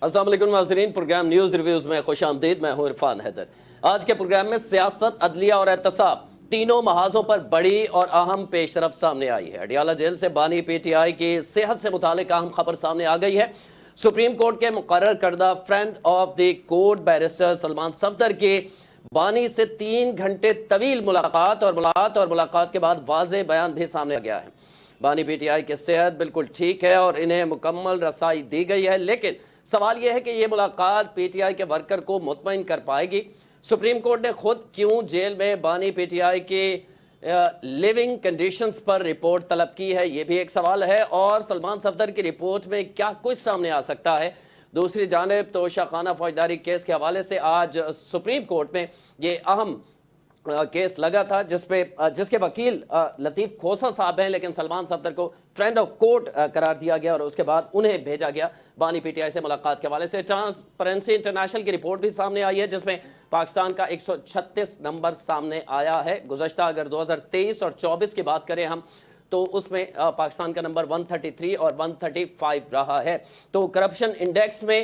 अस्सलाम वालेकुम नाज़रीन, प्रोग्राम न्यूज़ रिव्यूज़ में खुश आमदीद। मैं हूँ इरफान हैदर। आज के प्रोग्राम में सियासत, अदलिया और एहतसाब तीनों महाजों पर बड़ी और अहम पेशरफ सामने आई है। अडियाला जेल से बानी पीटीआई की सेहत से मुतालिक अहम खबर सामने आ गई है। सुप्रीम कोर्ट के मुकर्रर करदा friend of the court barrister Salman Safdar की बानी से 3 घंटे तवील मुलाकात और मुलाकात के बाद वाज़ेह बयान भी सामने आ गया है। बानी पीटीआई की सेहत बिल्कुल ठीक है और इन्हें मुकम्मल रसाई दी गई है, लेकिन सवाल यह है कि यह मुलाकात पीटीआई के वर्कर को मुतमईन कर पाएगी। सुप्रीम कोर्ट ने खुद क्यों जेल में बानी पीटीआई के लिविंग कंडीशंस पर रिपोर्ट तलब की है, यह भी एक सवाल है। और सलमान सफदर की रिपोर्ट में क्या कुछ सामने आ सकता है। दूसरी जानिब तोशाखाना फौजदारी केस के हवाले से आज सुप्रीम कोर्ट में ये अहम केस लगा था जिसके वकील लतीफ़ खोसा साहब हैं, लेकिन सलमान सफदर को फ्रेंड ऑफ कोर्ट करार दिया गया और उसके बाद उन्हें भेजा गया बानी पीटीआई से मुलाकात के हवाले से। ट्रांसपेरेंसी इंटरनेशनल की रिपोर्ट भी सामने आई है जिसमें पाकिस्तान का 136 नंबर सामने आया है। गुज़श्ता अगर 2023 और 24 की बात करें हम तो उसमें पाकिस्तान का नंबर 133 और 135 रहा है। तो करप्शन इंडेक्स में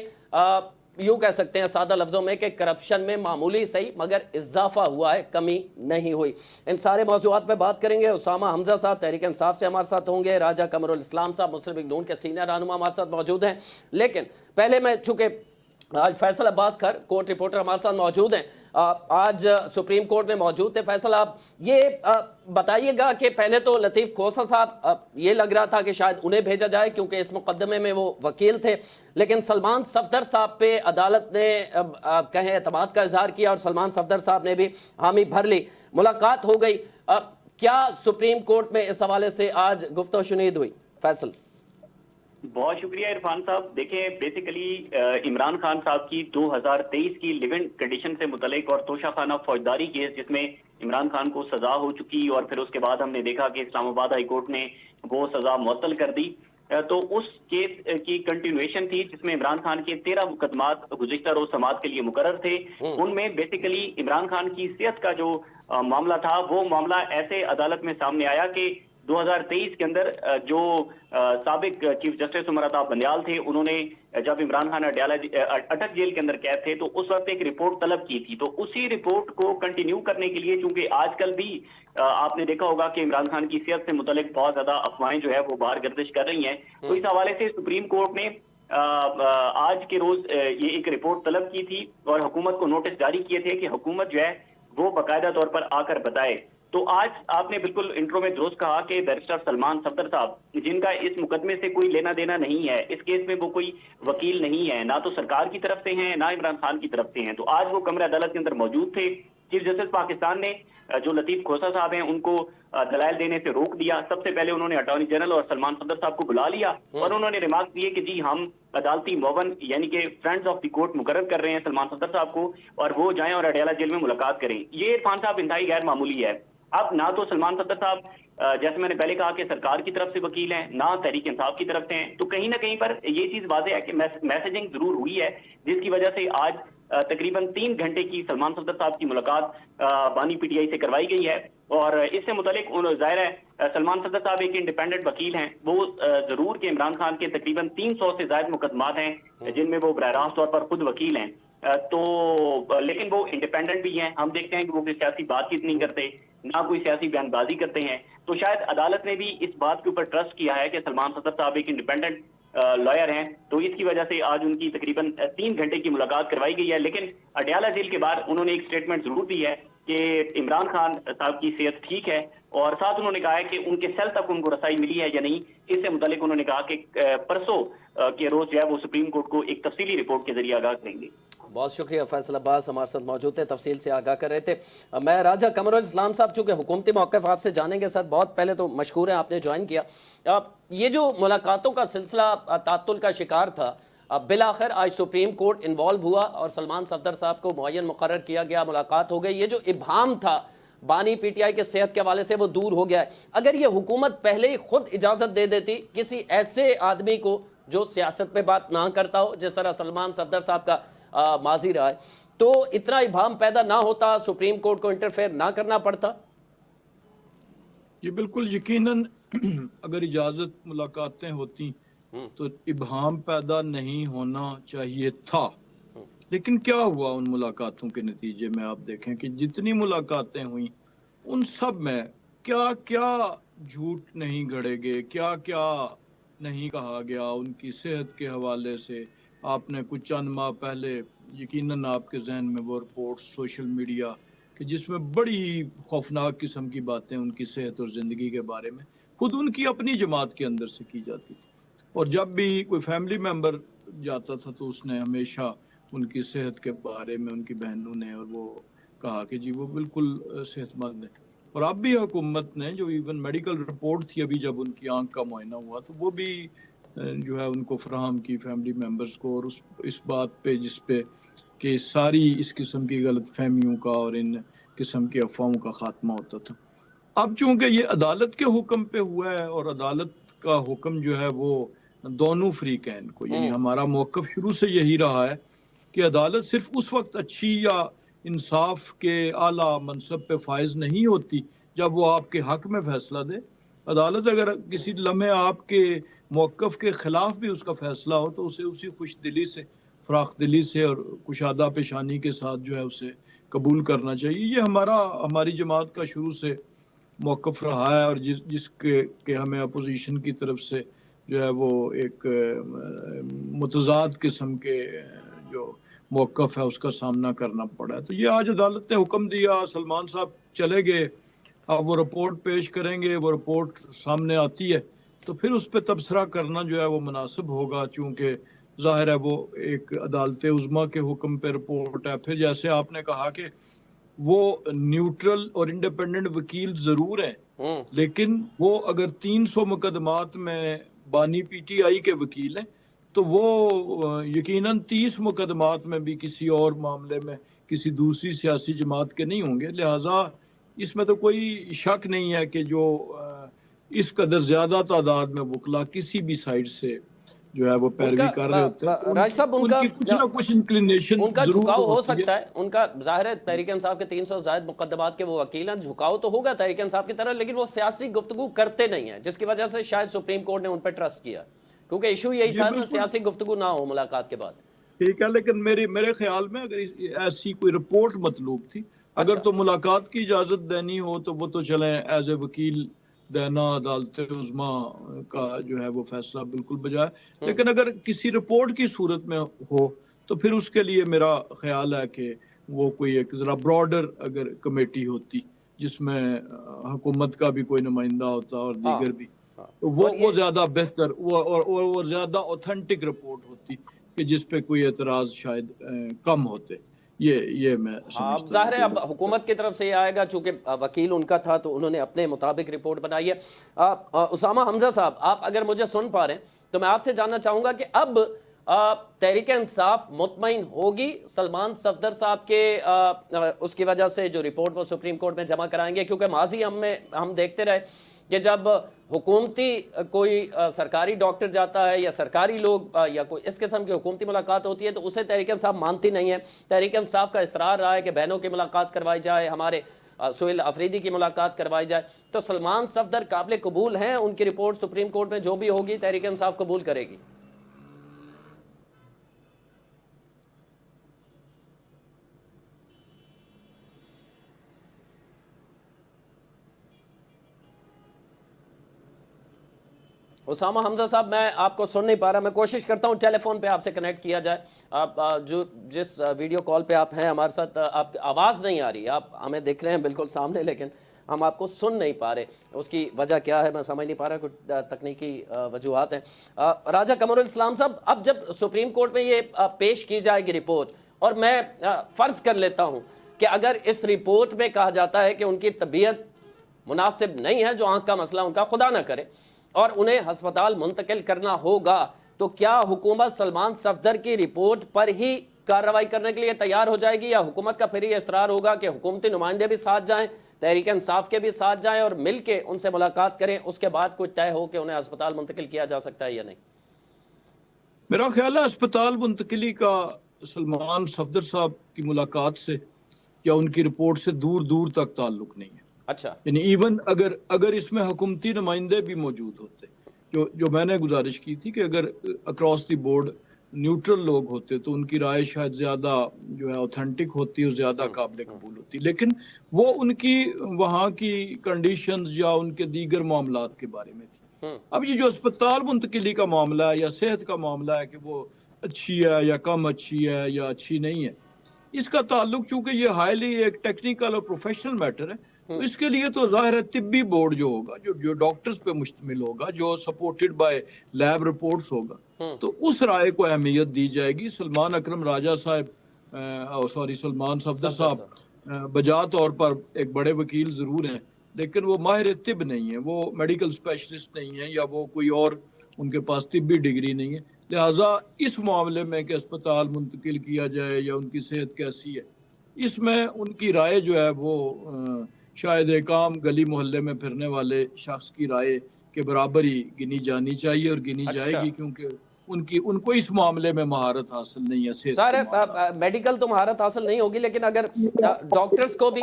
यूँ कह सकते हैं सादा लफ्ज़ों में कि करप्शन में मामूली सही मगर इजाफा हुआ है, कमी नहीं हुई। इन सारे मौज़ूआत पे बात करेंगे। उसामा हमजा साहब तहरीक इंसाफ से हमारे साथ होंगे। राजा कमरुल इस्लाम साहब मुस्लिम लीग नून के सीनियर रहनुमा हमारे साथ मौजूद हैं। लेकिन पहले मैं चूँकि आज फैसल अब्बास खर कोर्ट रिपोर्टर हमारे साथ मौजूद हैं, आज सुप्रीम कोर्ट में मौजूद थे। फैसल, आप ये बताइएगा कि पहले तो लतीफ़ खोसा साहब ये लग रहा था कि शायद उन्हें भेजा जाए क्योंकि इस मुकदमे में वो वकील थे, लेकिन सलमान सफदर साहब पे अदालत ने कहें एतमाद का इजहार किया और सलमान सफदर साहब ने भी हामी भर ली, मुलाकात हो गई। क्या सुप्रीम कोर्ट में इस हवाले से आज गुफ्तगू शुनीद हुई? फैसल। बहुत शुक्रिया इरफान साहब। देखिए, बेसिकली इमरान खान साहब की 2023 की लिविंग कंडीशन से मुतलिक और तोशाखाना फौजदारी केस जिसमें इमरान खान को सजा हो चुकी और फिर उसके बाद हमने देखा कि इस्लामाबाद हाई कोर्ट ने वो सजा मुअत्तल कर दी, तो उस केस की कंटिन्यूएशन थी जिसमें इमरान खान के 13 मुकदमात गुज़िश्ता रोज समाअत के लिए मुकर्रर थे। उनमें बेसिकली इमरान खान की सेहत का जो मामला था वो मामला ऐसे अदालत में सामने आया कि 2023 के अंदर जो साबिक चीफ जस्टिस उमर अता बंदयाल थे, उन्होंने जब इमरान खान अडियाला अटक जेल के अंदर कैद थे तो उस वक्त एक रिपोर्ट तलब की थी। तो उसी रिपोर्ट को कंटिन्यू करने के लिए, चूंकि आजकल भी आपने देखा होगा कि इमरान खान की सेहत से मुतल्लिक बहुत ज्यादा अफवाहें जो है वो बाहर गर्दिश कर रही हैं, तो इस हवाले से सुप्रीम कोर्ट ने आज के रोज ये एक रिपोर्ट तलब की थी और हुकूमत को नोटिस जारी किए थे कि हुकूमत जो है वो बाकायदा तौर पर आकर बताए। तो आज आपने बिल्कुल इंट्रो में दुरुस्त कहा कि बैरिस्टर सलमान सफदर साहब, जिनका इस मुकदमे से कोई लेना देना नहीं है, इस केस में वो कोई वकील नहीं है, ना तो सरकार की तरफ से हैं ना इमरान खान की तरफ से हैं, तो आज वो कमरे अदालत के अंदर मौजूद थे। चीफ जस्टिस पाकिस्तान ने जो लतीफ़ खोसा साहब हैं उनको दलाइल देने से रोक दिया। सबसे पहले उन्होंने अटॉर्नी जनरल और सलमान सफदर साहब को बुला लिया और उन्होंने रिमार्क दिए कि जी हम अदालती मोवन यानी कि फ्रेंड्स ऑफ द कोर्ट मुकर्रर कर रहे हैं सलमान सफदर साहब को और वो जाएं और अडियाला जेल में मुलाकात करें। ये इरफान साहब इंतहाई गैर मामूली है। अब ना तो सलमान सफदर साहब जैसे मैंने पहले कहा कि सरकार की तरफ से वकील हैं, ना तहरीक इंसाफ की तरफ से हैं, तो कहीं ना कहीं पर ये चीज वाज़ेह है कि मैसेजिंग जरूर हुई है जिसकी वजह से आज तकरीबन 3 घंटे की सलमान सफदर साहब की मुलाकात बानी पीटीआई से करवाई गई है। और इससे मुतालिक जाहिर है सलमान सफदर साहब एक इंडिपेंडेंट वकील हैं, वो जरूर के इमरान खान के तकरीबन 300 से ज्यादा मुकदमात हैं जिनमें वो बराह रास्त तौर पर खुद वकील हैं, तो लेकिन वो इंडिपेंडेंट भी हैं। हम देखते हैं कि वो कोई सियासी बातचीत नहीं करते, ना कोई सियासी बयानबाजी करते हैं, तो शायद अदालत ने भी इस बात के ऊपर ट्रस्ट किया है कि सलमान सफदर साहब एक इंडिपेंडेंट लॉयर हैं, तो इसकी वजह से आज उनकी तकरीबन 3 घंटे की मुलाकात करवाई गई है। लेकिन अडियाला जेल के बाहर उन्होंने एक स्टेटमेंट जरूर दी है कि इमरान खान साहब की सेहत ठीक है और साथ उन्होंने कहा है कि उनके सेल तक उनको रसाई मिली है या नहीं, इससे मुतालिक उन्होंने कहा कि परसों के रोज जो है वो सुप्रीम कोर्ट को एक तफसीली रिपोर्ट के जरिए आगाह करेंगे। बहुत शुक्रिया। फैसल अब्बास हमारे साथ मौजूद थे, तफसील से आगाह कर रहे थे। मैं राजा कमरुल इस्लाम साहब, चूँकि हुकूमती मौक़िफ़ आपसे जानेंगे सर, बहुत पहले तो मशकूर है आपने ज्वाइन किया। ये जो मुलाकातों का सिलसिला तातुल का शिकार था, बिलाखिर आज सुप्रीम कोर्ट इन्वॉल्व हुआ और सलमान सफदर साहब को मुअय्यन मुकर्रर किया गया, मुलाकात हो गई। ये जो इब्हाम था बानी पीटीआई के सेहत के हवाले से वो दूर हो गया है। अगर ये हुकूमत पहले ही खुद इजाज़त दे देती किसी ऐसे आदमी को जो सियासत पे बात ना करता हो, जिस तरह सलमान सफदर साहब का माजी रहा है, तो इतना इबाम पैदा ना होता, सुप्रीम कोर्ट को इंटरफेयर ना करना पड़ता। ये बिल्कुल यकीनन अगर इजाज़त मुलाकातें होती تو ابہام پیدا نہیں ہونا چاہیے تھا. لیکن کیا ہوا ان ملاقاتوں کے نتیجے میں؟ آپ دیکھیں کہ جتنی ملاقاتیں ہوئیں ان سب میں کیا کیا جھوٹ نہیں گھڑے گئے، کیا کیا نہیں کہا گیا ان کی صحت کے حوالے سے. آپ نے کچھ چند ماہ پہلے یقیناً آپ کے ذہن میں وہ رپورٹ سوشل میڈیا کہ جس میں بڑی خوفناک قسم کی باتیں ان کی صحت اور زندگی کے بارے میں خود ان کی اپنی جماعت کے اندر سے کی جاتی تھی. اور جب بھی کوئی فیملی ممبر جاتا تھا تو اس نے ہمیشہ ان کی صحت کے بارے میں ان کی بہنوں نے اور وہ کہا کہ جی وہ بالکل صحت مند ہے. اور اب بھی حکومت نے جو ایون میڈیکل رپورٹ تھی ابھی جب ان کی آنکھ کا معائنہ ہوا تو وہ بھی جو ہے ان کو فراہم کی فیملی ممبرز کو، اور اس بات پہ جس پہ کہ ساری اس قسم کی غلط فہمیوں کا اور ان قسم کی افواہوں کا خاتمہ ہوتا تھا. اب چونکہ یہ عدالت کے حکم پہ ہوا ہے اور عدالت کا حکم جو ہے وہ دونوں فریقین کو، یعنی ہمارا موقف شروع سے یہی رہا ہے کہ عدالت صرف اس وقت اچھی یا انصاف کے اعلیٰ منصب پہ فائز نہیں ہوتی جب وہ آپ کے حق میں فیصلہ دے. عدالت اگر کسی لمحے آپ کے موقف کے خلاف بھی اس کا فیصلہ ہو تو اسے اسی خوش دلی سے، فراخ دلی سے اور کشادہ پیشانی کے ساتھ جو ہے اسے قبول کرنا چاہیے. یہ ہماری جماعت کا شروع سے موقف رہا ہے، اور جس کے ہمیں اپوزیشن کی طرف سے جو ہے وہ ایک متضاد قسم کے جو موقف ہے اس کا سامنا کرنا پڑا ہے. تو یہ آج عدالت نے حکم دیا، سلمان صاحب چلے گئے، اب وہ رپورٹ پیش کریں گے، وہ رپورٹ سامنے آتی ہے تو پھر اس پہ تبصرہ کرنا جو ہے وہ مناسب ہوگا، چونکہ ظاہر ہے وہ ایک عدالت عظمیٰ کے حکم پہ رپورٹ ہے. پھر جیسے آپ نے کہا کہ وہ نیوٹرل اور انڈیپینڈنٹ وکیل ضرور ہیں، لیکن وہ اگر 300 مقدمات میں بانی پی ٹی آئی کے وکیل ہیں تو وہ یقیناً 30 مقدمات میں بھی کسی اور معاملے میں کسی دوسری سیاسی جماعت کے نہیں ہوں گے. لہٰذا اس میں تو کوئی شک نہیں ہے کہ جو اس قدر زیادہ تعداد میں وکلا کسی بھی سائڈ سے جو ہے وہ پیروی کر رہے ہوتے ہیں، راج صاحب ان کی کچھ نہ کچھ انکلینیشن ان کا ضرور جھکاؤ ہو ہوتی ہے. سکتا ہے. ان کا ظاہر ہے تحریک انصاف کے 300 زائد مقدمات کے وہ وکیل ہیں، جھکاؤ تو ہوگا تحریک انصاف کی طرح، لیکن وہ سیاسی گفتگو کرتے نہیں ہیں، جس کی وجہ سے شاید سپریم کورٹ نے ان پہ ٹرسٹ کیا، کیونکہ ایشو یہی تھا نا سیاسی گفتگو نہ ہو ملاقات کے بعد. ٹھیک ہے، لیکن میرے خیال میں اگر ایسی کوئی رپورٹ مطلوب تھی، اگر تو ملاقات کی اجازت دینی ہو تو وہ تو چلیں ایز اے وکیل دینا عدالت عظمیٰ کا جو ہے وہ فیصلہ بالکل بجائے. لیکن اگر کسی رپورٹ کی صورت میں ہو تو پھر اس کے لیے میرا خیال ہے کہ وہ کوئی ایک ذرا براڈر اگر کمیٹی ہوتی جس میں حکومت کا بھی کوئی نمائندہ ہوتا اور دیگر بھی، تو وہ زیادہ بہتر اور زیادہ اوتھینٹک رپورٹ ہوتی کہ جس پہ کوئی اعتراض شاید کم ہوتے. یہ میں سمجھتا ہوں. ظاہر ہے اب حکومت کی طرف سے یہ آئے گا، چونکہ وکیل ان کا تھا تو انہوں نے اپنے مطابق رپورٹ بنائی ہے. اسامہ حمزہ صاحب، آپ اگر مجھے سن پا رہے ہیں تو میں آپ سے جاننا چاہوں گا کہ اب تحریک انصاف مطمئن ہوگی سلمان صفدر صاحب کے اس کی وجہ سے جو رپورٹ وہ سپریم کورٹ میں جمع کرائیں گے؟ کیونکہ ماضی ہم دیکھتے رہے کہ جب حکومتی کوئی سرکاری ڈاکٹر جاتا ہے یا سرکاری لوگ یا کوئی اس قسم کی حکومتی ملاقات ہوتی ہے تو اسے تحریک انصاف مانتی نہیں ہے. تحریک انصاف کا اصرار رہا ہے کہ بہنوں کی ملاقات کروائی جائے، ہمارے سہیل افریدی کی ملاقات کروائی جائے. تو سلمان صفدر قابل قبول ہیں؟ ان کی رپورٹ سپریم کورٹ میں جو بھی ہوگی تحریک انصاف قبول کرے گی؟ اسامہ حمزہ صاحب، میں آپ کو سن نہیں پا رہا، میں کوشش کرتا ہوں ٹیلی فون پہ آپ سے کنیکٹ کیا جائے. آپ جس ویڈیو کال پہ آپ ہیں ہمارے ساتھ، آپ کی آواز نہیں آ رہی، آپ ہمیں دیکھ رہے ہیں بالکل سامنے لیکن ہم آپ کو سن نہیں پا رہے. اس کی وجہ کیا ہے میں سمجھ نہیں پا رہا، کچھ تکنیکی وجوہات ہیں. راجہ قمر الاسلام صاحب، اب جب سپریم کورٹ میں یہ پیش کی جائے گی رپورٹ، اور میں فرض کر لیتا ہوں کہ اگر اس رپورٹ میں کہا جاتا ہے کہ ان کی طبیعت مناسب نہیں ہے، جو آنکھ کا مسئلہ ان کا خدا نہ کرے، اور انہیں ہسپتال منتقل کرنا ہوگا، تو کیا حکومت سلمان صفدر کی رپورٹ پر ہی کارروائی کرنے کے لیے تیار ہو جائے گی، یا حکومت کا پھر یہ اصرار ہوگا کہ حکومتی نمائندے بھی ساتھ جائیں، تحریک انصاف کے بھی ساتھ جائیں اور مل کے ان سے ملاقات کریں، اس کے بعد کچھ طے ہو کہ انہیں ہسپتال منتقل کیا جا سکتا ہے یا نہیں؟ میرا خیال ہے ہسپتال منتقلی کا سلمان صفدر صاحب کی ملاقات سے یا ان کی رپورٹ سے دور دور تک تعلق نہیں ہے. اچھا، یعنی ایون اگر اس میں حکومتی نمائندے بھی موجود ہوتے जो मैंने गुजारिश की थी कि अगर अक्रॉस द बोर्ड न्यूट्रल लोग होते तो उनकी राय शायद ज्यादा जो है ऑथेंटिक होती और ज्यादा काबिल कबूल होती, लेकिन वो उनकी वहाँ की कंडीशंस या उनके दीगर मामलात के बारे में थी। अब ये जो अस्पताल मुंतकिली का मामला है या सेहत का मामला है कि वो अच्छी है या कम अच्छी है या अच्छी नहीं है, इसका ताल्लुक चूंकि ये हाईली एक टेक्निकल और प्रोफेशनल मैटर है, तो इसके लिए तो जाहिर है तिब्बी बोर्ड जो होगा, जो डॉक्टर्स पे मुश्तमिल होगा, जो सपोर्टेड बाय लैब रिपोर्ट्स होगा, तो उस राय को अहमियत दी जाएगी। सलमान अकरम राजा साहब, सलमान सफदर साहब बजा तौर पर एक बड़े वकील जरूर हैं, लेकिन वो माहिर तिब नहीं है, वो मेडिकल स्पेशलिस्ट नहीं है, या वो कोई और उनके पास तिब्बी डिग्री नहीं है। लिहाजा इस मामले में कि अस्पताल मुंतकिल किया जाए या उनकी सेहत कैसी है, इसमें उनकी राय जो है वो शायद एक आम गली मोहल्ले में फिरने वाले शख्स की राय के बराबर ही गिनी जानी चाहिए और गिनी जाएगी, क्योंकि उनको इस मामले में महारत हासिल नहीं है। सर मेडिकल तो महारत हासिल नहीं होगी, लेकिन अगर डॉक्टर्स को भी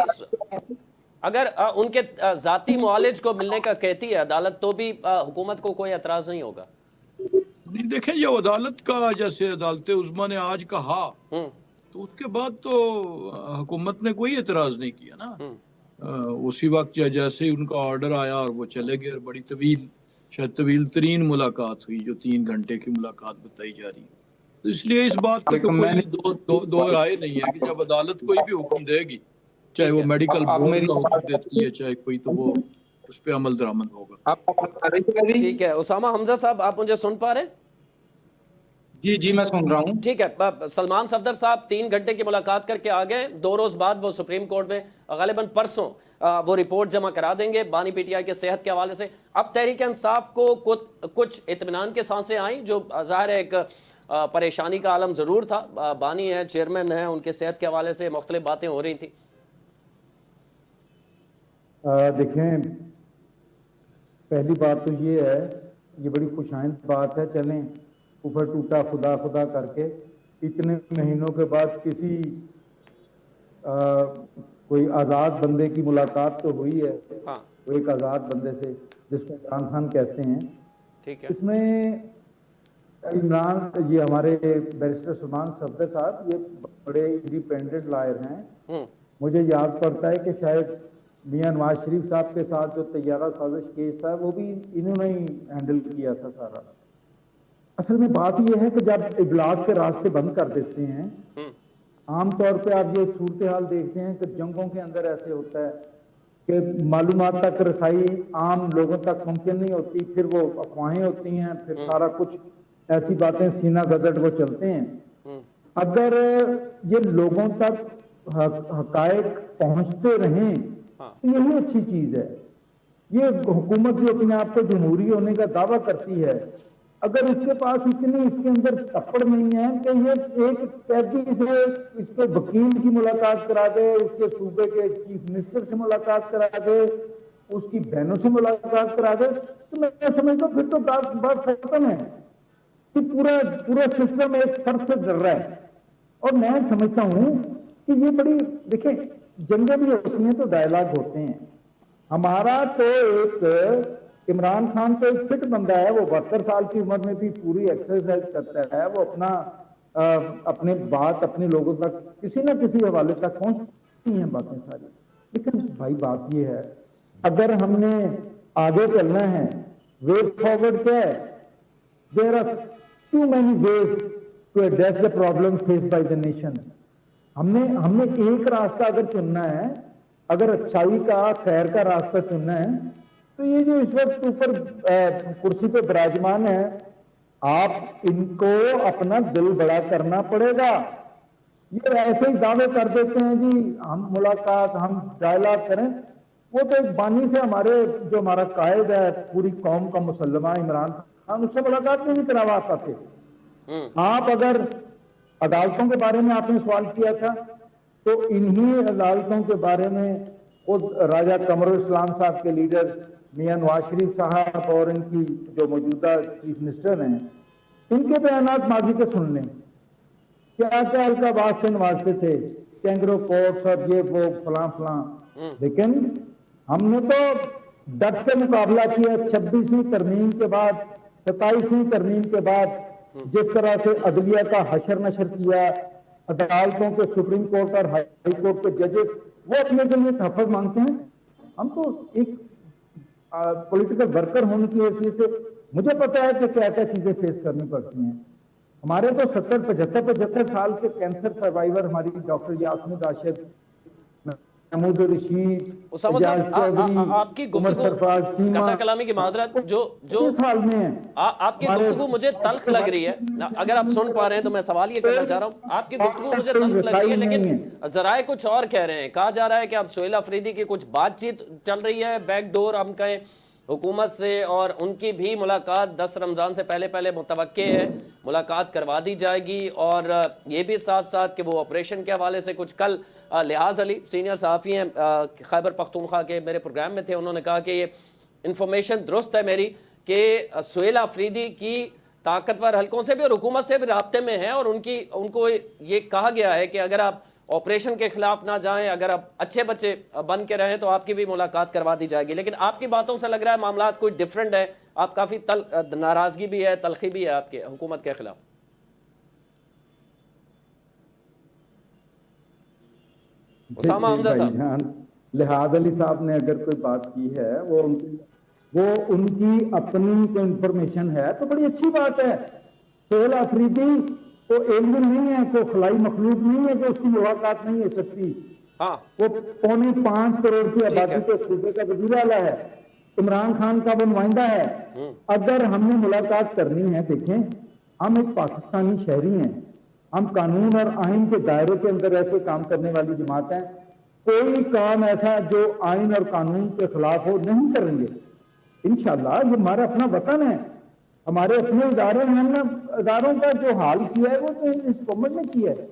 अगर उनके जाती मुआलिज को मिलने का कहती है अदालत, तो भी हुकूमत को कोई एतराज नहीं होगा। नहीं, देखें, ये अदालत का, जैसे अदालत उज़्मा ने आज कहा, तो उसके बाद तो हुकूमत ने कोई एतराज नहीं किया ना। उसी वक्त जैसे ही उनका ऑर्डर आया और वो चले गए, और बड़ी शायद तवील तरीन मुलाकात हुई, जो 3 घंटे की मुलाकात बताई जा रही है। तो इसलिए इस बात की कोई दो राय नहीं है कि जब अदालत कोई भी हुक्म देगी, चाहे वो मेडिकल बोर्ड का हुक्म देती है चाहे कोई, तो वो उस पर अमल दरामद होगा। ठीक है, उसामा हमजा साहब, आप मुझे सुन पा रहे हैं? जी मैं सुन रहा हूँ। ठीक है, सलमान सफदर साहब 3 घंटे की मुलाकात करके आ गए। 2 रोज बाद वो सुप्रीम कोर्ट में गालिबन परसों वो रिपोर्ट जमा करा देंगे बानी पीटीआई के सेहत के हवाले से। अब तहरीक इंसाफ को कुछ इत्मीनान के सांसें आई, जो ज़ाहिर है एक परेशानी का आलम ज़रूर था। बानी है, चेयरमैन है, उनके सेहत के हवाले से मुख्तलिफ बातें हो रही थी। देखें, पहली बात तो ये है, ये बड़ी खुशाइंद बात है, चलें ऊपर टूटा खुदा खुदा करके इतने महीनों के बाद किसी कोई आज़ाद बंदे की मुलाकात तो हुई है। हाँ। वो एक आज़ाद बंदे से, जिसको इमरान खान कहते हैं। ठीक है। इसमें इमरान, ये हमारे बैरिस्टर सलमान सफदर साहब, ये बड़े इंडिपेंडेंट लॉयर हैं। मुझे याद पड़ता है कि शायद मियां नवाज शरीफ साहब के साथ जो तैयारा साजिश केस था, वो भी इन्होंने ही हैंडल किया था सारा। असल में बात यह है कि जब इबलाग के रास्ते बंद कर देते हैं, आमतौर पे आप ये सूरत हाल देखते हैं कि जंगों के अंदर ऐसे होता है कि मालूमात तक रसाई आम लोगों तक मुमकिन नहीं होती, फिर वो अफवाहें होती हैं, फिर सारा कुछ ऐसी बातें सीना गजट वो चलते हैं। अगर ये लोगों तक हकायक पहुंचते रहें, तो यही अच्छी चीज है। ये हुकूमत जो अपने आप को जमहूरी होने का दावा करती है, अगर इसके पास इतनी इसके अंदर तपड़ नहीं है कि ये एक कैदी से इसके वकील की मुलाकात करा दे, उसके सूबे के चीफ मिनिस्टर से मुलाकात करा दे, उसकी बहनों से मुलाकात करा दे, तो मैं समझता हूँ फिर तो बात खत्म है कि पूरा सिस्टम एक तरफ से डर रहा है। और मैं समझता हूँ कि ये बड़ी, देखिए, जंगें भी होती हैं तो डायलॉग होते हैं। हमारा तो एक इमरान खान तो एक फिट बंदा है, वो 72 साल की उम्र में भी पूरी एक्सरसाइज करता है, वो अपने बात अपने लोगों तक किसी न किसी हवाले तक पहुंचती हैं बातें सारी। लेकिन भाई बात ये है, अगर हमने आगे चलना है, वे फॉरवर्ड क्या है, there are too many ways to address the problem faced by the nation. हमने एक रास्ता अगर चुनना है, अगर अच्छाई का खैर का रास्ता चुनना है, तो ये जो इस वक्त ऊपर कुर्सी पे विराजमान है, आप इनको अपना दिल बड़ा करना पड़ेगा। ये ऐसे ही दावे कर देते हैं जी हम मुलाकात, हम डायलॉग करें, वो तो एक बानी से जो हमारा कायद है पूरी कौम का मुसल्लमा इमरान खान, उससे मुलाकात नहीं करवा पाते। आप अगर अदालतों के बारे में आपने सवाल किया था, तो इन्हीं अदालतों के बारे में खुद राजा कमरुल इस्लाम साहब के लीडर मियां नवाज शरीफ साहब और इनकी जो मौजूदा चीफ मिनिस्टर हैं, इनके बयानात माजी के सुन लें, क्या क्या अलकाबाद से नवाजते थे, कैंगरो कोर्ट्स और ये वो फलां। लेकिन हमने तो डट के मुकाबला किया। 26वीं तरमीम के बाद, 27वीं तरमीम के बाद जिस तरह से अदलिया का हशर नशर किया, अदालतों के, सुप्रीम कोर्ट और हाई कोर्ट के जजेस वो अपने के लिए तहफ़्फ़ुज़ मांगते हैं। हम तो एक पॉलिटिकल वर्कर होने की हैसियत से मुझे पता है कि क्या क्या चीजें फेस करनी पड़ती हैं। हमारे तो 70-75 साल के कैंसर सर्वाइवर हमारी डॉक्टर यास्मीन राशिद, महमूद रशीद, उसामा साहब, आपकी गुफ्तगू, कता कलामी की माजरत, जो हाल में है, आपकी गुफ्तगू मुझे तल्ख लग रही है। अगर आप सुन पा रहे हैं तो मैं सवाल ये करना चाह रहा हूँ, आपकी गुफ्तगू मुझे तल्ख लग रही है, लेकिन जराए कुछ और कह रहे हैं। कहा जा रहा है कि अब सुहेल अफरीदी की कुछ बातचीत चल रही है, बैकडोर हम कहें, हुकूमत से, और उनकी भी मुलाकात 10 रमज़ान से पहले मुतवक्के है, मुलाकात करवा दी जाएगी। और ये भी साथ साथ कि वो ऑपरेशन के हवाले से कुछ, कल लिहाज अली सीनियर सहाफ़ी हैं खैबर पख्तूनख्वा के, मेरे प्रोग्राम में थे, उन्होंने कहा कि ये इन्फॉर्मेशन दुरुस्त है मेरी कि सुहेल अफरीदी की ताकतवर हलकों से भी और हुकूमत से भी राब्ते में है, और उनको ये कहा गया है कि अगर आप ऑपरेशन के खिलाफ ना जाएं, अगर आप अच्छे बच्चे बन के रहें तो आपकी भी मुलाकात करवा दी जाएगी। लेकिन आपकी बातों से लग रहा है मामला कुछ डिफरेंट है, आप काफ़ी नाराज़गी भी है, तलखी भी है आपके हुकूमत के खिलाफ। उसामा हमजा साहब, लिहाज अली साहब ने अगर कोई बात की है, वो उनकी अपनी इंफॉर्मेशन है तो बड़ी अच्छी बात है। सुहेल अफरीदी तो एलियन नहीं है, कोई खलाई मखलूक नहीं है कि उसकी मुलाकात नहीं हो सकती। हाँ, वो 4.25 करोड़ की आबादी के सूबे का वज़ीर आला है, इमरान खान का वो नुमाइंदा है। अगर हमने मुलाकात करनी है, देखें, हम एक पाकिस्तानी शहरी हैं, हम कानून और आइन के दायरे के अंदर ऐसे काम करने वाली जमात है। कोई काम ऐसा जो आइन और कानून के खिलाफ हो नहीं करेंगे इंशाअल्लाह। ये हमारा अपना वतन है, हमारे अपने इदारे हैं, हमने इदारों का जो हाल किया है वो तो इस गवर्नमेंट ने किया है।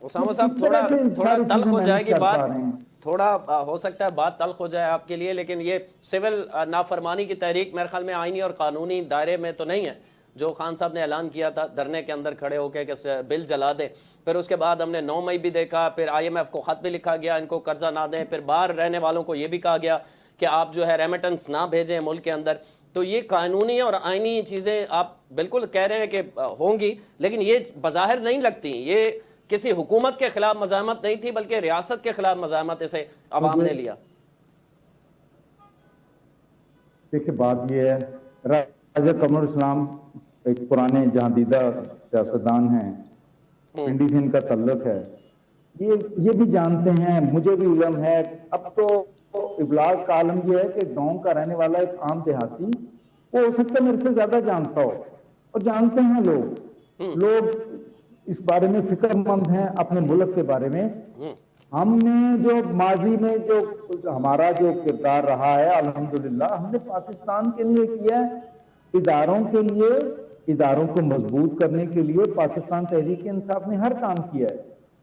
उसामा साहब, थोड़ा तल्ख हो जाएगी बात, थोड़ा हो सकता है बात तल्ख हो जाए आपके लिए, लेकिन ये सिविल नाफरमानी की तहरीक मेरे ख्याल में आईनी और कानूनी दायरे में तो नहीं है। जो खान साहब ने ऐलान किया था धरने के अंदर खड़े होकर कि बिल जला दें, फिर उसके बाद हमने 9 मई भी देखा, फिर IMF को खत भी लिखा गया इनको कर्जा ना दें, फिर बाहर रहने वालों को ये भी कहा गया कि आप जो है रेमिटेंस ना भेजें मुल्क के अंदर। तो ये कानूनी और आईनी चीज़ें आप बिल्कुल कह रहे हैं कि होंगी, लेकिन ये बज़ाहिर नहीं लगती, ये किसी हुकूमत के खिलाफ मज़ाहमत नहीं थी बल्कि रियासत के खिलाफ मज़ाहमत इसे अवाम ने लिया। देखिए बात ये है, राजा कमर इस्लाम एक पुराने जहांदीदा सियासतदान हैं, पिंडी से इनका तल्लुक है, ये भी जानते हैं, मुझे भी इल्म है। अब तो इब्लाग का आलम ये है कि गांव का रहने वाला एक आम देहाती वो हो सकता है मेरे से ज्यादा जानता हो, और जानते हैं लोग इस बारे में फिक्रमंद हैं अपने मुल्क के बारे में। हमने जो माजी में जो हमारा जो किरदार रहा है अल्हम्दुलिल्लाह हमने पाकिस्तान के लिए किया है, इदारों के लिए, इदारों को मजबूत करने के लिए पाकिस्तान तहरीक इंसाफ ने हर काम किया है।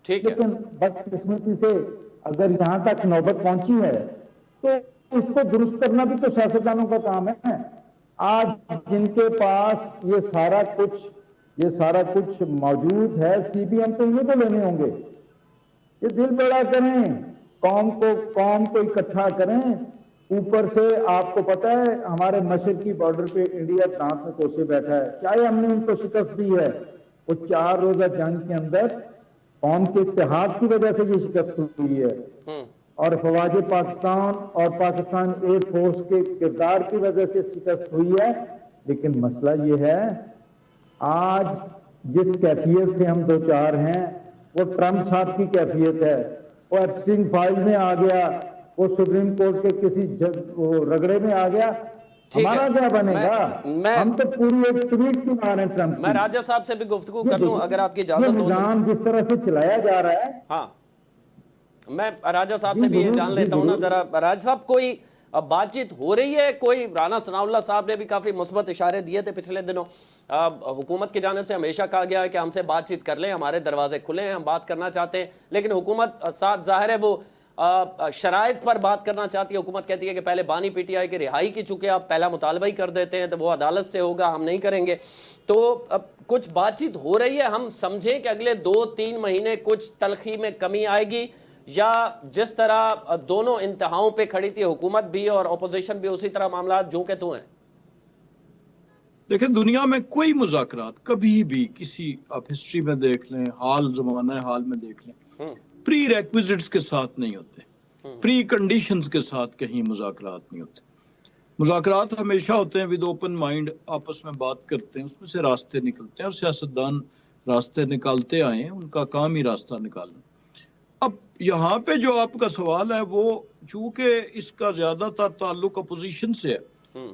ठीक है, लेकिन बदकिस्मती से अगर यहाँ तक नौबत पहुंची है तो उसको दुरुस्त करना भी तो सियासतदानों का काम है। आज जिनके पास ये सारा कुछ मौजूद है, CBM तो इन्हें तो लेने होंगे। ये दिल बड़ा करें, कौम को इकट्ठा करें। ऊपर से आपको पता है हमारे मशरकी बॉर्डर पे इंडिया दांत में कोसे बैठा है, चाहे हमने उनको शिकस्त दी है। वो 4 रोजा जंग के अंदर कौम के इत्तेहाद की वजह से ये शिकस्त हुई है, और फवाज पाकिस्तान और पाकिस्तान एयर फोर्स के किरदार की वजह से शिकस्त हुई है। लेकिन मसला ये है, आज जिस कैफियत से हम दो चार हैं वो ट्रम्प साहब की कैफियत है। वो एप्स्टीन फाइल में आ गया, वो सुप्रीम कोर्ट के किसी रगड़े में आ गया, हमारा क्या बनेगा? हम तो पूरी एक ट्वीट की मार है ट्रम्प। मैं राजा साहब से भी गुफ्तगू कर लूं अगर आपकी इजाजत हो। निजाम जिस तरह से चलाया जा रहा है, हाँ, मैं राजा साहब से भी ये जान लेता हूँ ना जरा। राजा साहब, कोई बातचीत हो रही है? कोई राना सनाउल्लाह साहब ने भी काफी मुस्बत इशारे दिए थे पिछले दिनों। हुकूमत की जानिब से हमेशा कहा गया है कि हमसे बातचीत कर लें, हमारे दरवाजे खुले हैं, हम बात करना चाहते हैं। लेकिन हुकूमत साथ जाहिर है वो शराइत पर बात करना चाहती है। हुकूमत कहती है कि पहले बानी PTI की रिहाई की चुके आप पहला मुतालबा ही कर देते हैं तो वो अदालत से होगा, हम नहीं करेंगे। तो अब कुछ बातचीत हो रही है, हम समझें कि अगले 2-3 महीने कुछ तलखी में कमी आएगी, یا جس طرح دونوں انتہاؤں پہ کھڑی تھی حکومت بھی اور اپوزیشن بھی اسی طرح معاملات جو کہ تو ہیں؟ دیکھیں دنیا میں کوئی مذاکرات کبھی بھی کسی آپ ہسٹری میں دیکھ لیں، حال زمانہ حال میں دیکھ لیں، پری ریکویزٹس کے ساتھ نہیں ہوتے، پری کنڈیشنز کے ساتھ کہیں مذاکرات نہیں ہوتے۔ مذاکرات ہمیشہ ہوتے ہیں ود اوپن مائنڈ، آپس میں بات کرتے ہیں، اس میں سے راستے نکلتے ہیں، اور سیاستدان راستے نکالتے آئے ہیں، ان کا کام ہی راستہ نکالنا۔ اب یہاں پہ جو آپ کا سوال ہے وہ چونکہ اس کا زیادہ تر تعلق اپوزیشن سے ہے،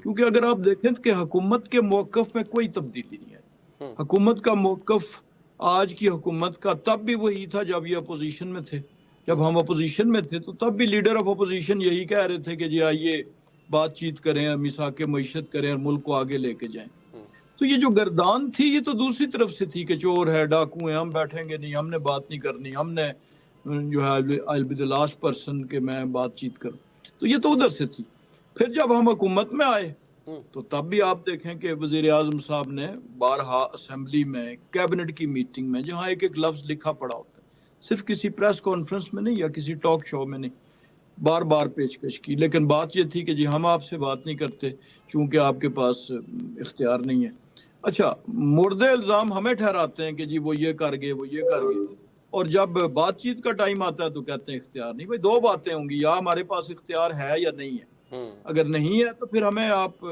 کیونکہ اگر آپ دیکھیں کہ حکومت کے موقف میں کوئی تبدیلی نہیں ہے۔ حکومت کا موقف آج کی حکومت کا تب بھی وہی تھا جب یہ اپوزیشن میں تھے۔ جب ہم اپوزیشن میں تھے تو تب بھی لیڈر آف اپوزیشن یہی کہہ رہے تھے کہ جی آئیے بات چیت کریں، میثاق معیشت کریں اور ملک کو آگے لے کے جائیں۔ تو یہ جو گردان تھی یہ تو دوسری طرف سے تھی کہ چور ہے، ڈاکو ہیں، ہم بیٹھیں گے نہیں، ہم نے بات نہیں کرنی، ہم نے جو ہے I'll be the last person کہ میں بات چیت کروں۔ تو یہ تو ادھر سے تھی۔ پھر جب ہم حکومت میں آئے تو تب بھی آپ دیکھیں کہ وزیر اعظم صاحب نے بارہا اسمبلی میں کیبنٹ کی میٹنگ میں جہاں ایک ایک لفظ لکھا پڑا ہوتا ہے، صرف کسی پریس کانفرنس میں نہیں یا کسی ٹاک شو میں نہیں، بار بار پیشکش کی، لیکن بات یہ تھی کہ جی ہم آپ سے بات نہیں کرتے چونکہ آپ کے پاس اختیار نہیں ہے۔ اچھا، مورد الزام ہمیں ٹھہراتے ہیں کہ جی وہ یہ کر گئے، وہ یہ کر گئے، اور جب بات چیت کا ٹائم آتا ہے تو کہتے ہیں اختیار نہیں۔ بھائی دو باتیں ہوں گی، یا ہمارے پاس اختیار ہے یا نہیں ہے۔ اگر نہیں ہے تو پھر ہمیں آپ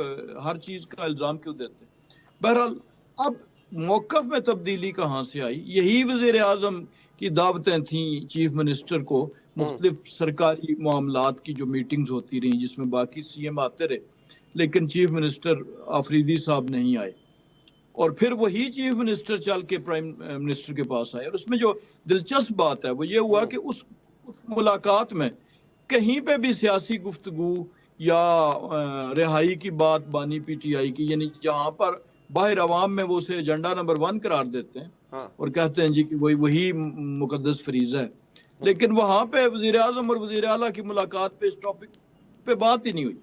ہر چیز کا الزام کیوں دیتے ہیں؟ بہرحال اب موقف میں تبدیلی کہاں سے آئی؟ یہی وزیر اعظم کی دعوتیں تھیں چیف منسٹر کو، مختلف سرکاری معاملات کی جو میٹنگز ہوتی رہیں جس میں باقی سی ایم آتے رہے لیکن چیف منسٹر آفریدی صاحب نہیں آئے، اور پھر وہی چیف منسٹر چل کے پرائم منسٹر کے پاس آئے۔ اور اس میں جو دلچسپ بات ہے وہ یہ ہوا کہ اس ملاقات میں کہیں پہ بھی سیاسی گفتگو یا رہائی کی بات بانی پی ٹی آئی کی، یعنی جہاں پر باہر عوام میں وہ اسے ایجنڈا نمبر 1 قرار دیتے ہیں اور کہتے ہیں جی کہ وہی مقدس فریضہ ہے، لیکن وہاں پہ وزیر اعظم اور وزیر اعلیٰ کی ملاقات پہ اس ٹاپک پہ بات ہی نہیں ہوئی۔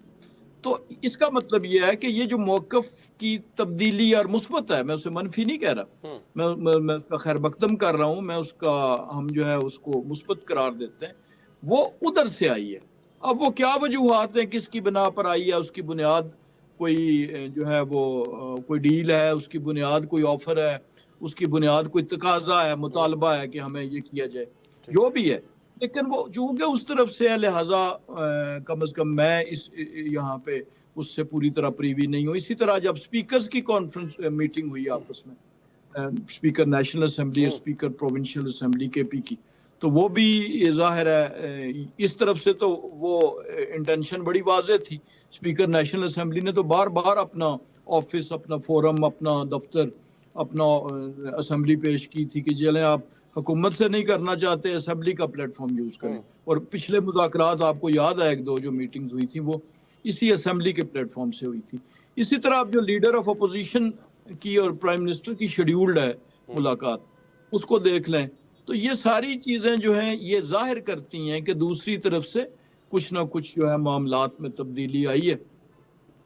تو اس کا مطلب یہ ہے کہ یہ جو موقف کی تبدیلی اور مثبت ہے، میں اسے منفی نہیں کہہ رہا، میں اس کا خیر مقدم کر رہا ہوں، میں اس کا ہم جو ہے اس کو مثبت قرار دیتے ہیں، وہ ادھر سے آئی ہے۔ اب وہ کیا وجوہات ہیں، کس کی بنا پر آئی ہے، اس کی بنیاد کوئی جو ہے وہ کوئی ڈیل ہے، اس کی بنیاد کوئی آفر ہے، اس کی بنیاد کوئی تقاضا ہے، مطالبہ ہے کہ ہمیں یہ کیا جائے، جو بھی ہے، لیکن وہ چونکہ اس طرف سے ہے لہٰذا کم از کم میں اس یہاں پہ اس سے پوری طرح پریوی نہیں ہوں۔ اسی طرح جب سپیکرز کی کانفرنس میٹنگ ہوئی آپس میں، speaker national assembly, speaker provincial assembly کے پی کی، تو وہ بھی ظاہر ہے اس طرف سے تو وہ انٹینشن بڑی واضح تھی۔ سپیکر نیشنل اسمبلی نے تو بار بار اپنا آفس، اپنا فورم، اپنا دفتر، اپنا اسمبلی پیش کی تھی کہ چلیں آپ حکومت سے نہیں کرنا چاہتے، اسمبلی کا پلیٹ فارم یوز کریں، اور پچھلے مذاکرات آپ کو یاد ہے ایک دو جو میٹنگز ہوئی تھی وہ اسی اسمبلی کے پلیٹ فارم سے ہوئی تھی۔ اسی طرح اب جو لیڈر آف اپوزیشن کی اور پرائم منسٹر کی شیڈیولڈ ہے ملاقات، اس کو دیکھ لیں تو یہ ساری چیزیں جو ہیں یہ ظاہر کرتی ہیں کہ دوسری طرف سے کچھ نہ کچھ جو ہے معاملات میں تبدیلی آئی ہے۔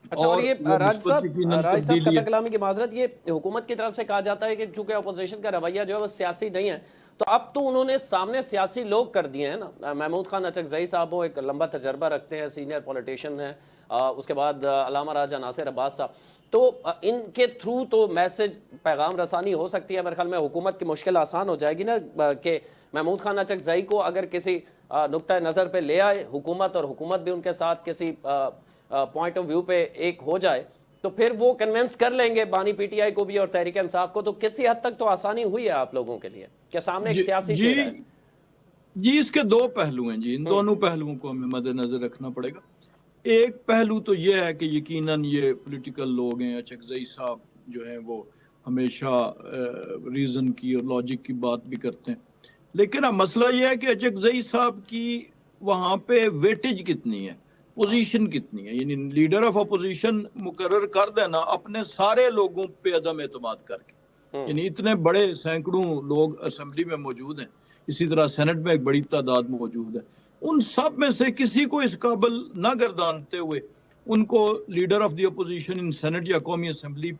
اچھا، اور یہ راج صاحب قطع کلامی کی معذرت، یہ حکومت کی طرف سے کہا جاتا ہے کہ چونکہ اپوزیشن کا رویہ جو ہے وہ سیاسی نہیں ہے، تو اب تو انہوں نے سامنے سیاسی لوگ کر دیے ہیں نا۔ محمود خان اچکزئی صاحب وہ ایک لمبا تجربہ رکھتے ہیں، سینئر پولیٹیشین ہیں، اس کے بعد علامہ راجہ ناصر عباس صاحب، تو ان کے تھرو تو میسج پیغام رسانی ہو سکتی ہے۔ میرے خیال میں حکومت کی مشکل آسان ہو جائے گی نا کہ محمود خان اچکزئی کو اگر کسی نقطۂ نظر پہ لے آئے حکومت، اور حکومت بھی ان کے ساتھ کسی پوائنٹ آف ویو پہ ایک ہو جائے، تو پھر وہ کنونس کر لیں گے بانی پی ٹی آئی کو بھی اور تحریک انصاف کو۔ تو کسی حد تک تو آسانی ہوئی ہے آپ لوگوں کے لیے کہ سامنے ایک سیاسی چہرہ ہے۔ جی اس کے دو پہلو ہیں جی، ان دونوں پہلوؤں کو ہمیں مد نظر رکھنا پڑے گا۔ ایک پہلو تو یہ ہے کہ یقیناً یہ پولیٹیکل لوگ ہیں، اچکزئی صاحب جو ہیں وہ ہمیشہ ریزن کی اور لاجک کی بات بھی کرتے ہیں، لیکن اب مسئلہ یہ ہے کہ اچکزئی صاحب کی وہاں پہ ویٹیج کتنی ہے، پوزیشن کتنی ہے، یعنی لیڈر آف اپوزیشن مقرر کر دینا اپنے سارے لوگوں پہ عدم اعتماد کر کے، یعنی اتنے بڑے سینکڑوں لوگ اسمبلی میں موجود ہیں، اسی طرح سینٹ میں ایک بڑی تعداد موجود ہے، ان سب میں سے کسی کو اس قابل نہ گردانتے ہوئے ان کو leader of the opposition in senate یا قومی اسمبلی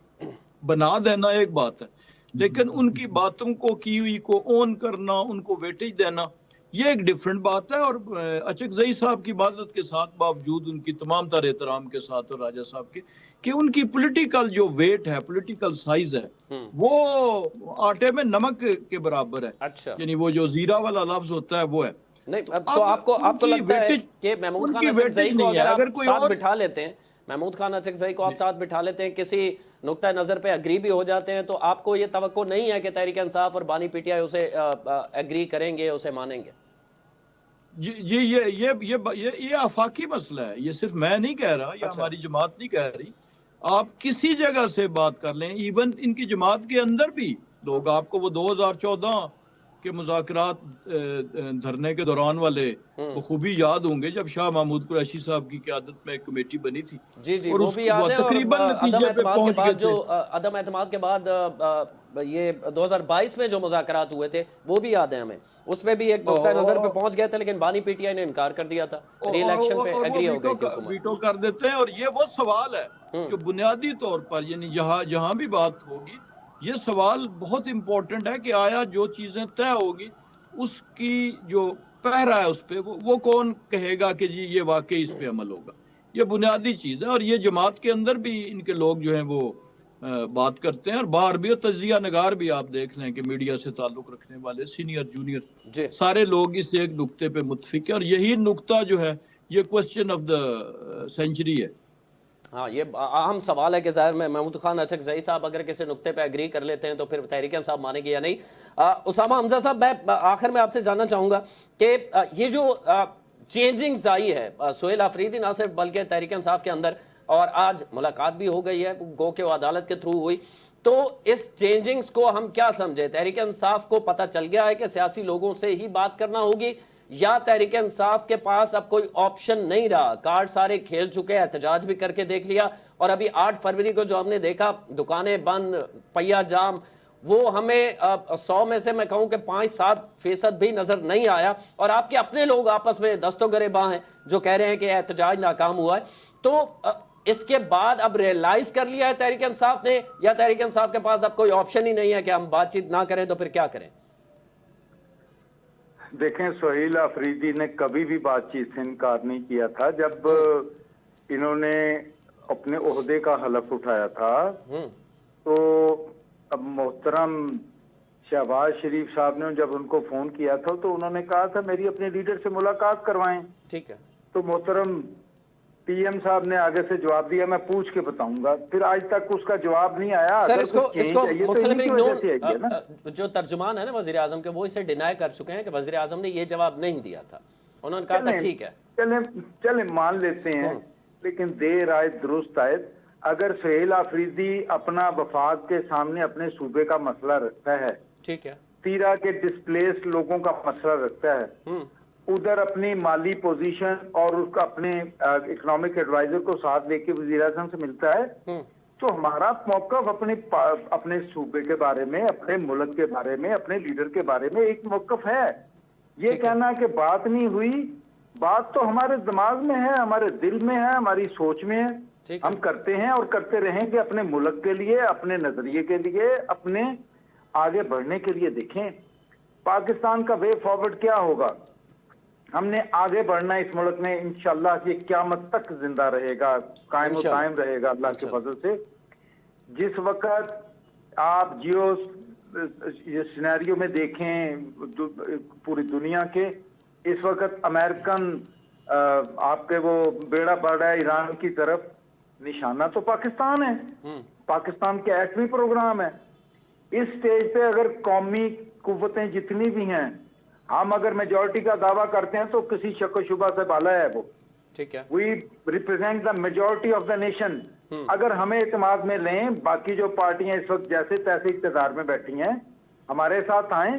بنا دینا ایک بات ہے، لیکن ان کی باتوں کو کی ہوئی کو اون کرنا، ان کو ویٹیج دینا، یہ ایک ڈفرنٹ بات ہے. اور اچکزئی صاحب کی معذرت کے ساتھ باوجود ان کی تمام تر احترام کے ساتھ اور راجہ صاحب کے کہ ان کی پولیٹیکل جو ویٹ ہے, پولیٹیکل سائز ہے, وہ آٹے میں نمک کے برابر ہے. اچھا, یعنی وہ جو زیرہ والا لفظ ہوتا ہے وہ ہے. نہیں تو آپ کو لگتا ہے کہ محمود خان اچکزئی کو اگر آپ ساتھ بٹھا لیتے ہیں, محمود خان اچکزئی کو آپ ساتھ بٹھا لیتے ہیں, کسی نقطہ نظر پہ اگری بھی ہو جاتے ہیں, تو آپ کو یہ توقع نہیں ہے کہ تحریک انصاف اور بانی پی ٹی آئی اسے اگری کریں گے, اسے مانیں گے؟ جی یہ آفاقی مسئلہ ہے. یہ صرف میں نہیں کہہ رہا, یا ہماری جماعت نہیں کہہ رہی. آپ کسی جگہ سے بات کر لیں, ایون ان کی جماعت کے اندر بھی لوگ آپ کو وہ 2014 کے مذاکرات دھرنے کے دوران والے بخوبی یاد ہوں گے, جب شاہ محمود قریشی صاحب کی قیادت میں ایک کمیٹی بنی تھی. جی وہ بھی یاد ہے. تقریباً نتیجے پہ پہنچ گئے تھے. عدم اعتماد کے بعد یہ 2022 میں جو مذاکرات ہوئے تھے وہ بھی یاد ہیں ہمیں. اس میں بھی ایک نقطہ نظر پہ پہنچ گئے تھے, لیکن بانی پی ٹی آئی نے انکار کر دیا تھا, ری الیکشن پہ ایگری ہو گئی تھی. ویٹو کر دیتے ہیں. اور یہ وہ سوال ہے جو بنیادی طور پر, یعنی جہاں بھی بات ہوگی, یہ سوال بہت امپورٹنٹ ہے کہ آیا جو چیزیں طے ہوگی اس کی جو پہرا ہے اس پہ وہ کون کہے گا کہ جی یہ واقعی اس پہ عمل ہوگا. یہ بنیادی چیز ہے. اور یہ جماعت کے اندر بھی ان کے لوگ جو ہیں وہ بات کرتے ہیں, اور باہر بھی, اور تجزیہ نگار بھی آپ دیکھ لیں کہ میڈیا سے تعلق رکھنے والے سینئر جونیئر سارے لوگ اس ایک نقطے پہ متفق ہیں. اور یہی نقطہ جو ہے یہ کوسچن آف دا سینچری ہے. ہاں, یہ اہم سوال ہے کہ ظاہر میں محمود خان اچکزئی صاحب اگر کسی نقطے پہ اگری کر لیتے ہیں تو پھر تحریک انصاف مانے گی یا نہیں. اسامہ حمزہ صاحب, میں آخر میں آپ سے جاننا چاہوں گا کہ یہ جو چینجنگز آئی ہے سہیل آفریدی نہ صرف بلکہ تحریک انصاف کے اندر, اور آج ملاقات بھی ہو گئی ہے, گو کہ وہ عدالت کے تھرو ہوئی, تو اس چینجنگز کو ہم کیا سمجھے؟ تحریک انصاف کو پتہ چل گیا ہے کہ سیاسی لوگوں سے ہی بات کرنا ہوگی, یا تحریک انصاف کے پاس اب کوئی آپشن نہیں رہا, کارڈ سارے کھیل چکے, احتجاج بھی کر کے دیکھ لیا, اور ابھی 8 فروری کو جو ہم نے دیکھا دکانیں بند, پہیا جام, وہ ہمیں 100 میں سے میں کہوں کہ 5-7% بھی نظر نہیں آیا, اور آپ کے اپنے لوگ آپس میں دست و گریباں ہیں جو کہہ رہے ہیں کہ احتجاج ناکام ہوا ہے. تو اس کے بعد اب ریئلائز کر لیا ہے تحریک انصاف نے, یا تحریک انصاف کے پاس اب کوئی آپشن ہی نہیں ہے کہ ہم بات چیت نہ کریں تو پھر کیا کریں؟ دیکھیں, سہیل آفریدی نے کبھی بھی بات چیت سے انکار نہیں کیا تھا. جب انہوں نے اپنے عہدے کا حلف اٹھایا تھا تو اب محترم شہباز شریف صاحب نے جب ان کو فون کیا تھا تو انہوں نے کہا تھا میری اپنے لیڈر سے ملاقات کروائیں. ٹھیک ہے. تو محترم پی ایم صاحب نے آگے سے جواب دیا میں پوچھ کے بتاؤں گا. پھر آج تک اس کا جواب نہیں آیا. سر, اس کو مسلم لیگ نون جو ترجمان ہے نا وزیر اعظم کے, وہ اسے ڈینائی کر چکے ہیں کہ وزیر اعظم نے یہ جواب نہیں دیا تھا. انہوں نے کہا تھا ٹھیک ہے, چلیں مان لیتے ہیں, لیکن دیر آئے درست آئے. اگر سہیل آفریدی اپنا وفاق کے سامنے اپنے صوبے کا مسئلہ رکھتا ہے, ٹھیک ہے, تیرا کے ڈسپلیس لوگوں کا مسئلہ رکھتا ہے, ادھر اپنی مالی پوزیشن اور اس کا اپنے اکنامک ایڈوائزر کو ساتھ لے کے وزیر اعظم سے ملتا ہے, تو ہمارا موقف اپنے صوبے کے بارے میں, اپنے ملک کے بارے میں, اپنے لیڈر کے بارے میں ایک موقف ہے. یہ کہنا کہ بات نہیں ہوئی, بات تو ہمارے دماغ میں ہے, ہمارے دل میں ہے, ہماری سوچ میں ہے. ہم کرتے ہیں اور کرتے رہیں گے اپنے ملک کے لیے, اپنے نظریے کے لیے, اپنے آگے بڑھنے کے لیے. دیکھیں پاکستان کا وے فارورڈ کیا ہوگا. ہم نے آگے بڑھنا ہے اس ملک میں, انشاءاللہ یہ قیامت تک زندہ رہے گا, قائم و قائم رہے گا اللہ کے فضل سے. جس وقت آپ یہ سینیریو میں دیکھیں پوری دنیا کے, اس وقت امریکن آپ کے وہ بیڑا بڑھ رہا ہے ایران کی طرف, نشانہ تو پاکستان ہے, پاکستان کے ایٹمی پروگرام ہے. اس سٹیج پہ اگر قومی قوتیں جتنی بھی ہیں, ہم اگر میجورٹی کا دعویٰ کرتے ہیں تو کسی شک و شبہ سے بالا ہے وہ. ٹھیک ہے, we represent the majority of the nation. اگر ہمیں اعتماد میں لیں, باقی جو پارٹیاں اس وقت جیسے تیسے اقتدار میں بیٹھی ہیں, ہمارے ساتھ آئیں,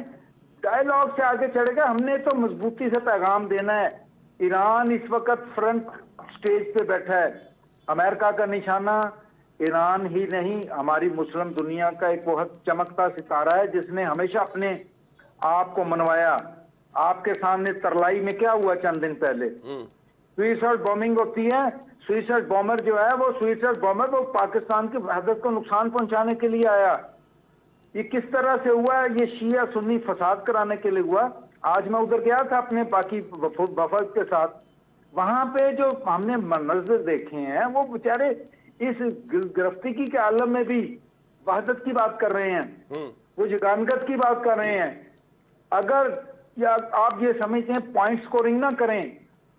ڈائیلاگ سے آگے چڑھے گا. ہم نے تو مضبوطی سے پیغام دینا ہے. ایران اس وقت فرنٹ سٹیج پہ بیٹھا ہے. امریکہ کا نشانہ ایران ہی نہیں, ہماری مسلم دنیا کا ایک بہت چمکتا ستارہ ہے جس نے ہمیشہ اپنے آپ کو منوایا. آپ کے سامنے ترلائی میں کیا ہوا چند دن پہلے, سوئسائڈ بومنگ ہوتی ہے. سوئسائڈ بومر جو ہے وہ سوئسائڈ بومر وہ پاکستان کی وحدت کو نقصان پہنچانے کے لیے آیا. یہ کس طرح سے ہوا ہے؟ یہ شیعہ سنی فساد کرانے کے لیے ہوا. आज मैं उधर गया था अपने बाकी वफद के साथ, वहां पे जो हमने मंजर देखे हैं वो बेचारे इस गिरफ्तारी के आलम में भी वहदत की बात कर रहे हैं, वो यगानगत की बात कर रहे हैं। अगर या आप ये समझते हैं पॉइंट स्कोरिंग ना करें,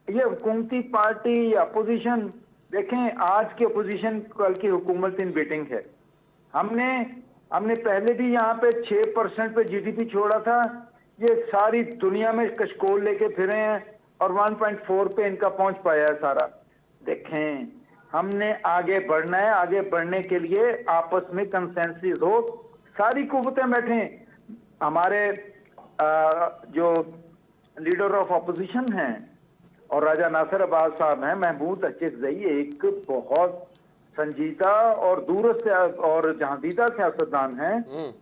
ये हुकूमती पार्टी या अपोजिशन, देखें आज की अपोजिशन कल की हुकूमत इन वेटिंग है। हमने पहले भी यहाँ पे 6% पे जीडीपी छोड़ा था, ये सारी दुनिया में कशकोल लेके फिरे हैं और 1.4 पे इनका पहुंच पाया है सारा। देखें हमने आगे बढ़ना है, आगे बढ़ने के लिए आपस में कंसेंसस हो, सारी कुव्वतें बैठें। हमारे जो लीडर ऑफ अपोजिशन हैं और राजा नासिर अब्बास साहब हैं, महमूद अचकज़ई एक बहुत संजीदा और दूरस्थ और जहांदीदा सियासतदान हैं।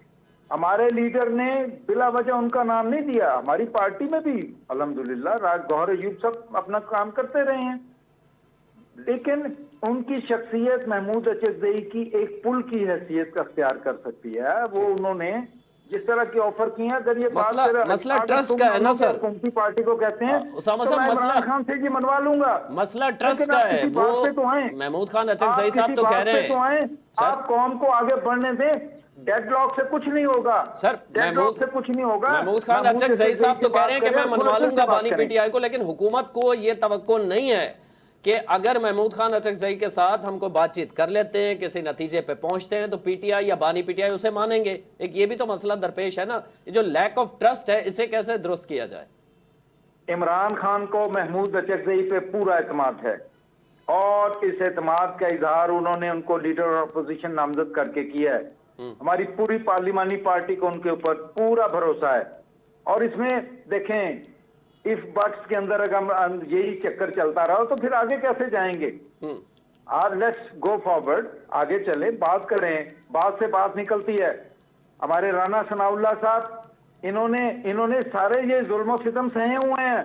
हमारे लीडर ने बिला वजह उनका नाम नहीं दिया। हमारी पार्टी में भी अल्हम्दुलिल्लाह राज गौहर अयूब सब अपना काम करते रहे हैं, लेकिन उनकी शख्सियत महमूद अचकज़ई की एक पुल की हैसियत का इख्तियार कर सकती है। वो उन्होंने जिस तरह की ऑफर की है, अगर ये मसला ट्रस्ट का है ना सर, हुकूमती पार्टी को कहते हैं उसामा तो साहब, मैं मसला इमरान खान से जी मनवा लूंगा। मसला ट्रस्ट का है। वो महमूद खान अचकज़ई साहब तो कह रहे हैं आप कौम को आगे बढ़ने दें, डेडलॉक से कुछ नहीं होगा सर। डेडलॉक से कुछ नहीं होगा। महमूद खान अचकज़ई साहब तो कह रहे हैं कि मैं मनवा लूंगा बानी पीटीआई को, लेकिन हुकूमत को ये तवक्को नहीं है कि अगर महमूद खान अचकज़ई के साथ हमको बातचीत कर लेते हैं, किसी नतीजे पे पहुंचते हैं, तो पीटीआई या बानी पीटीआई उसे मानेंगे। एक ये भी तो मसला दरपेश है ना, ये जो लैक ऑफ ट्रस्ट है, इसे कैसे दुरुस्त किया जाए? इमरान खान को महमूद अचकज़ई पे पूरा एतमाद है और इस एतमाद का इजहार उन्होंने उनको लीडर ऑफ अपोजिशन नामजद करके किया है। हमारी पूरी पार्लिमानी पार्टी को उनके ऊपर पूरा भरोसा है। और इसमें देखें, इफ बट्स के अंदर अगर यही चक्कर चलता रहा तो फिर आगे कैसे जाएंगे? लेट्स गो फॉरवर्ड, आगे चले, बात करें, बात से बात निकलती है। हमारे राना सनाउल्लाह साहब इन्होंने सारे ये जुल्म और सितम सहे हुए हैं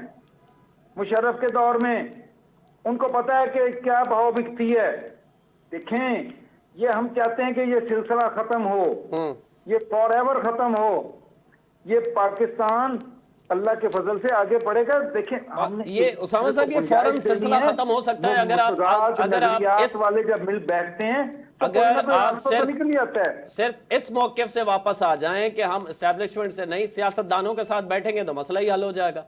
मुशर्रफ के दौर में, उनको पता है कि क्या भाव बिकती है। देखें, ये हम चाहते हैं कि ये सिलसिला खत्म हो, ये फॉरएवर खत्म हो, ये पाकिस्तान अल्लाह के फजल से आगे बढ़ेगा। देखें हमने ये उसामा साहब, ये फौरन सिलसिला खत्म हो सकता है अगर आप इस वाले जब मिल बैठते हैं तो अगर आप निकल आता है। सिर्फ इस मौक़िफ़ से वापस आ जाएं कि हम एस्टेब्लिशमेंट से नहीं सियासतदानों के साथ बैठेंगे तो मसला ही हल हो जाएगा।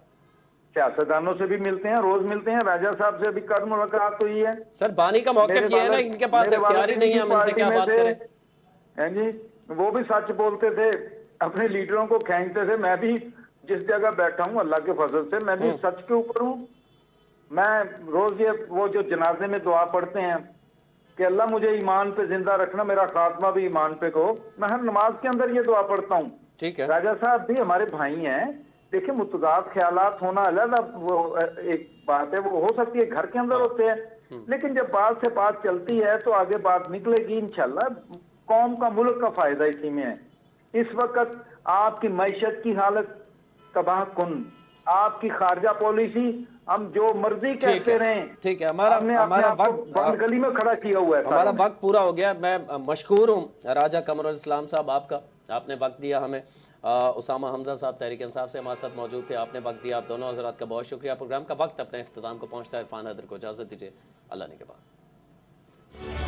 सियासतदानों से भी मिलते हैं, रोज मिलते हैं, राजा साहब से भी कर मुलाकात हुई है। सर बानी का मौक़िफ़ ये है ना, इनके पास इख्तियार ही नहीं है, हम इनसे क्या बात करें? हैं जी, वो भी सच बोलते थे, अपने लीडरों को खींचते थे। मैं भी जिस जगह बैठा हूँ अल्लाह के फजल से मैं भी सच के ऊपर हूँ। मैं रोज ये वो जो जनाजे में दुआ पढ़ते हैं कि अल्लाह मुझे ईमान पे जिंदा रखना, मेरा खात्मा भी ईमान पे हो, मैं हर नमाज के अंदर ये दुआ पढ़ता हूँ। ठीक है, राजा साहब भी हमारे भाई हैं। देखिए, मुतजाद ख्यालात होना अलग वो एक बात है, वो हो सकती है घर के अंदर होते हैं, लेकिन जब बात से बात चलती है तो आगे बात निकलेगी इंशाल्लाह। कौम का, मुल्क का फायदा इसी में है। इस वक्त आपकी मैशत की हालत तबाह कुन, आपकी खारजा पॉलिसी, हम जो मर्जी कहते रहें, ठीक है, हमारा वक्त बंद गली में खड़ा किया हुआ है। हमारा वक्त पूरा हो गया। मैं मशकूर हूँ राजा कमरुल इस्लाम साहब आपका, आपने वक्त दिया हमें। उसामा हमजा साहब तहरीक इंसाफ से हमारे साथ मौजूद थे, आपने वक्त दिया। आप दोनों हज़रात का बहुत शुक्रिया। प्रोग्राम का वक्त अपने इख्तिताम को पहुँचता है। इरफान हैदर को इजाज़त दीजिए, अल्लाह ने के बाद।